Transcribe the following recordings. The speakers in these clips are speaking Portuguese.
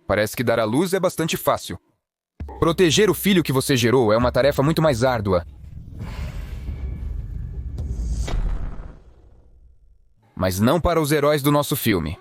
Parece que dar à luz é bastante fácil. Proteger o filho que você gerou é uma tarefa muito mais árdua. Mas não para os heróis do nosso filme.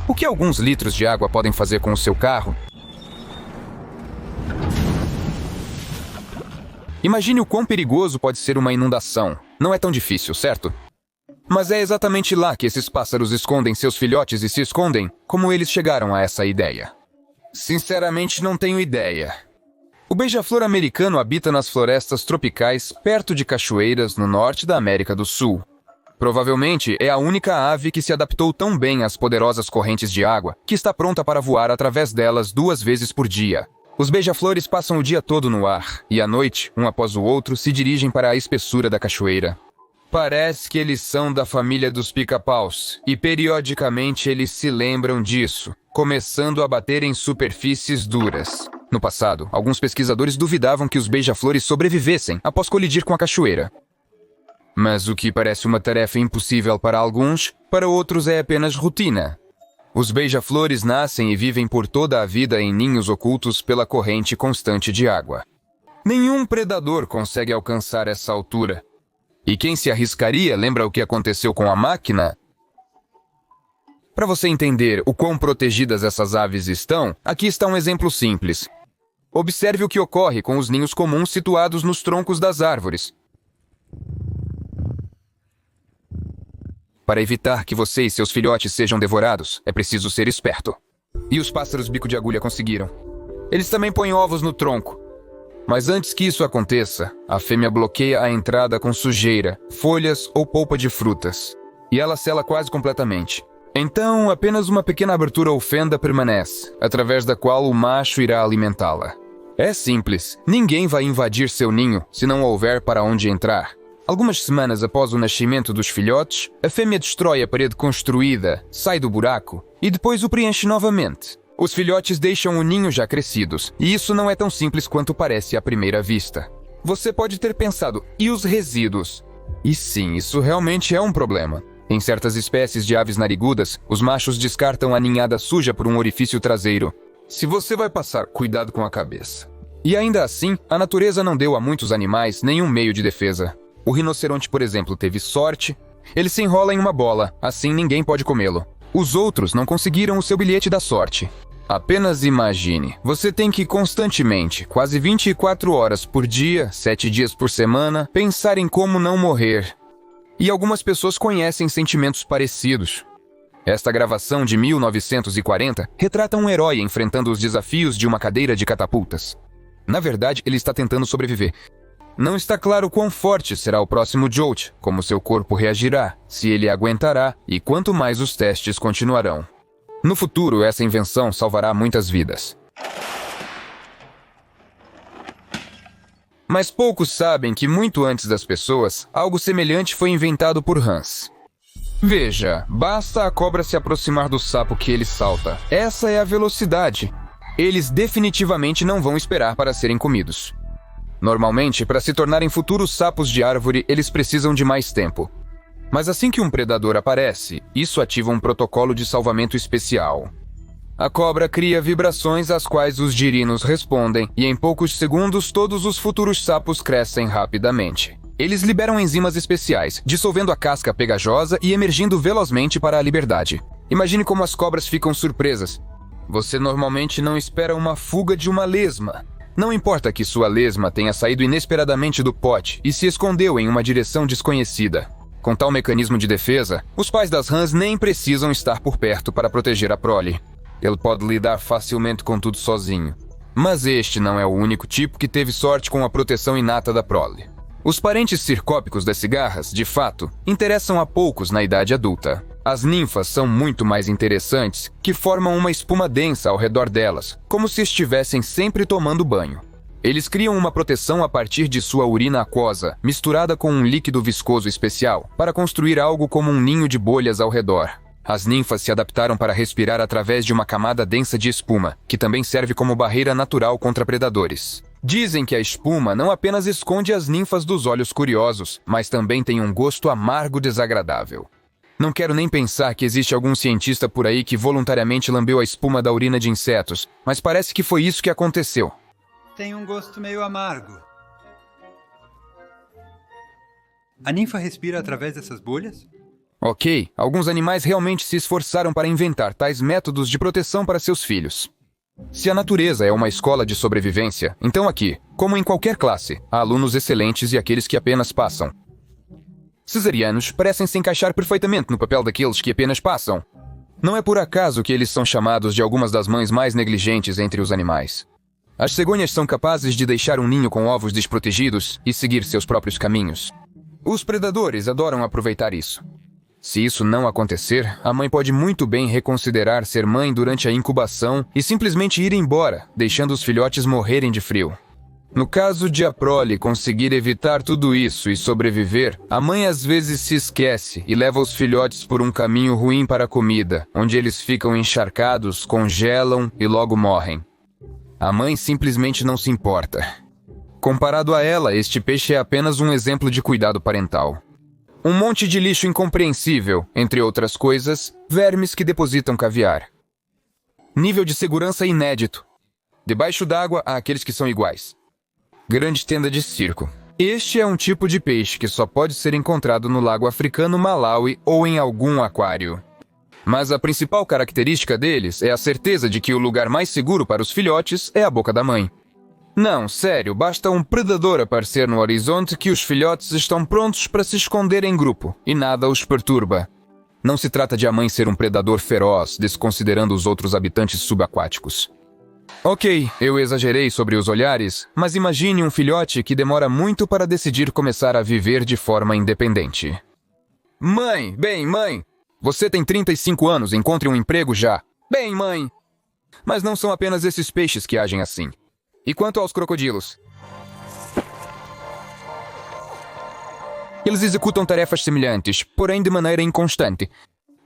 O que alguns litros de água podem fazer com o seu carro? Imagine o quão perigoso pode ser uma inundação. Não é tão difícil, certo? Mas é exatamente lá que esses pássaros escondem seus filhotes e se escondem. Como eles chegaram a essa ideia? Sinceramente, não tenho ideia. O beija-flor americano habita nas florestas tropicais perto de cachoeiras no norte da América do Sul. Provavelmente é a única ave que se adaptou tão bem às poderosas correntes de água que está pronta para voar através delas 2 vezes por dia. Os beija-flores passam o dia todo no ar e à noite, um após o outro, se dirigem para a espessura da cachoeira. Parece que eles são da família dos pica-paus e periodicamente eles se lembram disso, começando a bater em superfícies duras. No passado, alguns pesquisadores duvidavam que os beija-flores sobrevivessem após colidir com a cachoeira. Mas o que parece uma tarefa impossível para alguns, para outros é apenas rotina. Os beija-flores nascem e vivem por toda a vida em ninhos ocultos pela corrente constante de água. Nenhum predador consegue alcançar essa altura. E quem se arriscaria lembra o que aconteceu com a máquina? Para você entender o quão protegidas essas aves estão, aqui está um exemplo simples. Observe o que ocorre com os ninhos comuns situados nos troncos das árvores. Para evitar que você e seus filhotes sejam devorados, é preciso ser esperto. E os pássaros bico de agulha conseguiram. Eles também põem ovos no tronco. Mas antes que isso aconteça, a fêmea bloqueia a entrada com sujeira, folhas ou polpa de frutas. E ela sela quase completamente. Então, apenas uma pequena abertura ou fenda permanece, através da qual o macho irá alimentá-la. É simples. Ninguém vai invadir seu ninho se não houver para onde entrar. Algumas semanas após o nascimento dos filhotes, a fêmea destrói a parede construída, sai do buraco e depois o preenche novamente. Os filhotes deixam o ninho já crescidos, e isso não é tão simples quanto parece à primeira vista. Você pode ter pensado, e os resíduos? E sim, isso realmente é um problema. Em certas espécies de aves narigudas, os machos descartam a ninhada suja por um orifício traseiro. Se você vai passar, cuidado com a cabeça. E ainda assim, a natureza não deu a muitos animais nenhum meio de defesa. O rinoceronte, por exemplo, teve sorte. Ele se enrola em uma bola, assim ninguém pode comê-lo. Os outros não conseguiram o seu bilhete da sorte. Apenas imagine, você tem que constantemente, quase 24 horas por dia, 7 dias por semana, pensar em como não morrer. E algumas pessoas conhecem sentimentos parecidos. Esta gravação de 1940 retrata um herói enfrentando os desafios de uma cadeira de catapultas. Na verdade, ele está tentando sobreviver. Não está claro quão forte será o próximo jolt, como seu corpo reagirá, se ele aguentará e quanto mais os testes continuarão. No futuro, essa invenção salvará muitas vidas. Mas poucos sabem que muito antes das pessoas, algo semelhante foi inventado por Hans. Veja, basta a cobra se aproximar do sapo que ele salta. Essa é a velocidade. Eles definitivamente não vão esperar para serem comidos. Normalmente, para se tornarem futuros sapos de árvore, eles precisam de mais tempo. Mas assim que um predador aparece, isso ativa um protocolo de salvamento especial. A cobra cria vibrações às quais os girinos respondem, e em poucos segundos todos os futuros sapos crescem rapidamente. Eles liberam enzimas especiais, dissolvendo a casca pegajosa e emergindo velozmente para a liberdade. Imagine como as cobras ficam surpresas. Você normalmente não espera uma fuga de uma lesma. Não importa que sua lesma tenha saído inesperadamente do pote e se escondeu em uma direção desconhecida. Com tal mecanismo de defesa, os pais das rãs nem precisam estar por perto para proteger a prole. Ele pode lidar facilmente com tudo sozinho. Mas este não é o único tipo que teve sorte com a proteção inata da prole. Os parentes circópicos das cigarras, de fato, interessam a poucos na idade adulta. As ninfas são muito mais interessantes, que formam uma espuma densa ao redor delas, como se estivessem sempre tomando banho. Eles criam uma proteção a partir de sua urina aquosa, misturada com um líquido viscoso especial, para construir algo como um ninho de bolhas ao redor. As ninfas se adaptaram para respirar através de uma camada densa de espuma, que também serve como barreira natural contra predadores. Dizem que a espuma não apenas esconde as ninfas dos olhos curiosos, mas também tem um gosto amargo desagradável. Não quero nem pensar que existe algum cientista por aí que voluntariamente lambeu a espuma da urina de insetos, mas parece que foi isso que aconteceu. Tem um gosto meio amargo. A ninfa respira através dessas bolhas? Ok, alguns animais realmente se esforçaram para inventar tais métodos de proteção para seus filhos. Se a natureza é uma escola de sobrevivência, então aqui, como em qualquer classe, há alunos excelentes e aqueles que apenas passam. Cesarianos parecem se encaixar perfeitamente no papel daqueles que apenas passam. Não é por acaso que eles são chamados de algumas das mães mais negligentes entre os animais. As cegônias são capazes de deixar um ninho com ovos desprotegidos e seguir seus próprios caminhos. Os predadores adoram aproveitar isso. Se isso não acontecer, a mãe pode muito bem reconsiderar ser mãe durante a incubação e simplesmente ir embora, deixando os filhotes morrerem de frio. No caso de a prole conseguir evitar tudo isso e sobreviver, a mãe às vezes se esquece e leva os filhotes por um caminho ruim para a comida, onde eles ficam encharcados, congelam e logo morrem. A mãe simplesmente não se importa. Comparado a ela, este peixe é apenas um exemplo de cuidado parental. Um monte de lixo incompreensível, entre outras coisas, vermes que depositam caviar. Nível de segurança inédito. Debaixo d'água há aqueles que são iguais. Grande tenda de circo. Este é um tipo de peixe que só pode ser encontrado no lago africano Malawi ou em algum aquário. Mas a principal característica deles é a certeza de que o lugar mais seguro para os filhotes é a boca da mãe. Não, sério, basta um predador aparecer no horizonte que os filhotes estão prontos para se esconder em grupo, e nada os perturba. Não se trata de a mãe ser um predador feroz, desconsiderando os outros habitantes subaquáticos. Ok, eu exagerei sobre os olhares, mas imagine um filhote que demora muito para decidir começar a viver de forma independente. Mãe, você tem 35 anos, encontre um emprego já. Bem, mãe. Mas não são apenas esses peixes que agem assim. E quanto aos crocodilos? Eles executam tarefas semelhantes, porém de maneira inconstante.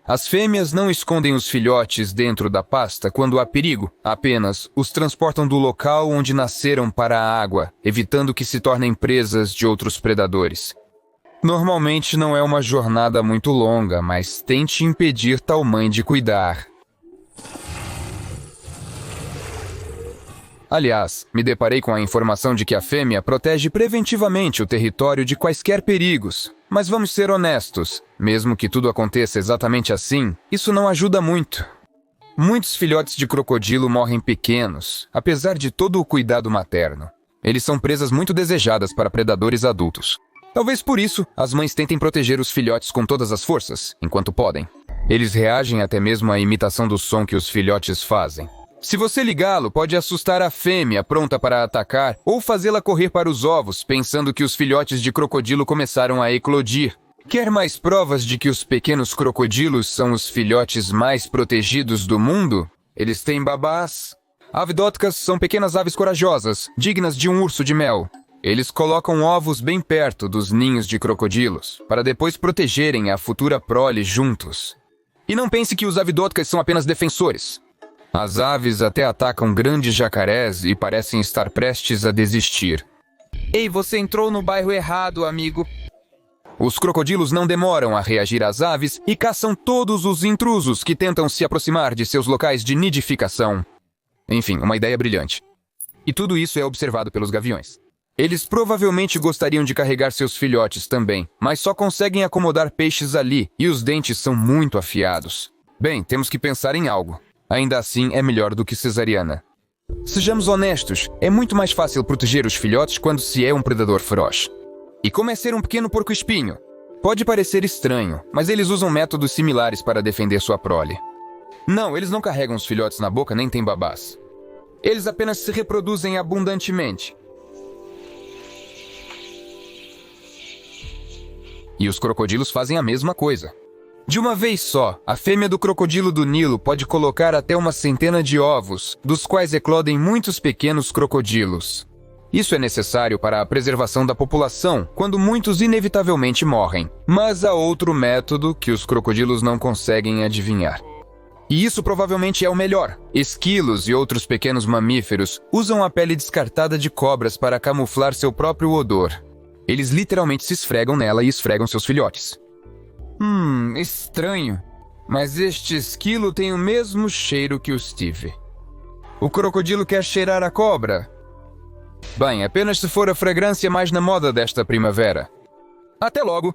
As fêmeas não escondem os filhotes dentro da pasta quando há perigo, apenas os transportam do local onde nasceram para a água, evitando que se tornem presas de outros predadores. Normalmente não é uma jornada muito longa, mas tente impedir tal mãe de cuidar. Aliás, me deparei com a informação de que a fêmea protege preventivamente o território de quaisquer perigos. Mas vamos ser honestos, mesmo que tudo aconteça exatamente assim, isso não ajuda muito. Muitos filhotes de crocodilo morrem pequenos, apesar de todo o cuidado materno. Eles são presas muito desejadas para predadores adultos. Talvez por isso, as mães tentem proteger os filhotes com todas as forças, enquanto podem. Eles reagem até mesmo à imitação do som que os filhotes fazem. Se você ligá-lo, pode assustar a fêmea pronta para atacar ou fazê-la correr para os ovos, pensando que os filhotes de crocodilo começaram a eclodir. Quer mais provas de que os pequenos crocodilos são os filhotes mais protegidos do mundo? Eles têm babás. Avidóticas são pequenas aves corajosas, dignas de um urso de mel. Eles colocam ovos bem perto dos ninhos de crocodilos, para depois protegerem a futura prole juntos. E não pense que os avidóticas são apenas defensores. As aves até atacam grandes jacarés e parecem estar prestes a desistir. Ei, você entrou no bairro errado, amigo. Os crocodilos não demoram a reagir às aves e caçam todos os intrusos que tentam se aproximar de seus locais de nidificação. Enfim, uma ideia brilhante. E tudo isso é observado pelos gaviões. Eles provavelmente gostariam de carregar seus filhotes também, mas só conseguem acomodar peixes ali e os dentes são muito afiados. Bem, temos que pensar em algo. Ainda assim, é melhor do que cesariana. Sejamos honestos, é muito mais fácil proteger os filhotes quando se é um predador feroz. E como é ser um pequeno porco-espinho? Pode parecer estranho, mas eles usam métodos similares para defender sua prole. Não, eles não carregam os filhotes na boca nem têm babás. Eles apenas se reproduzem abundantemente. E os crocodilos fazem a mesma coisa. De uma vez só, a fêmea do crocodilo do Nilo pode colocar até uma centena de ovos, dos quais eclodem muitos pequenos crocodilos. Isso é necessário para a preservação da população, quando muitos inevitavelmente morrem. Mas há outro método que os crocodilos não conseguem adivinhar. E isso provavelmente é o melhor. Esquilos e outros pequenos mamíferos usam a pele descartada de cobras para camuflar seu próprio odor. Eles literalmente se esfregam nela e esfregam seus filhotes. Estranho. Mas este esquilo tem o mesmo cheiro que o Steve. O crocodilo quer cheirar a cobra. Bem, apenas se for a fragrância mais na moda desta primavera. Até logo!